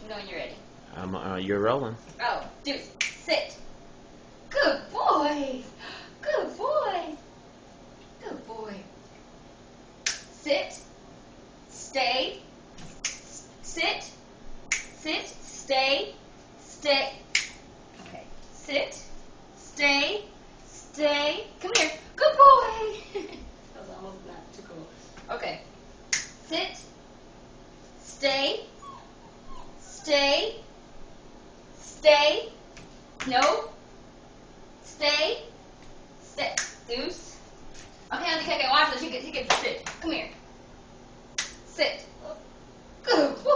know when you're ready. You're rolling. Oh, Deuce, sit. Good boy. Good boy. Good boy. Sit. Stay. Sit. Sit. Stay. Stay. Okay. Sit. Stay. Stay. Come here. Good boy. That was almost not too cool. Okay. Sit. Stay. Stay. Stay. No. Stay. Sit. Deuce. Okay, watch this. He can sit. Come here. Sit. Good boy.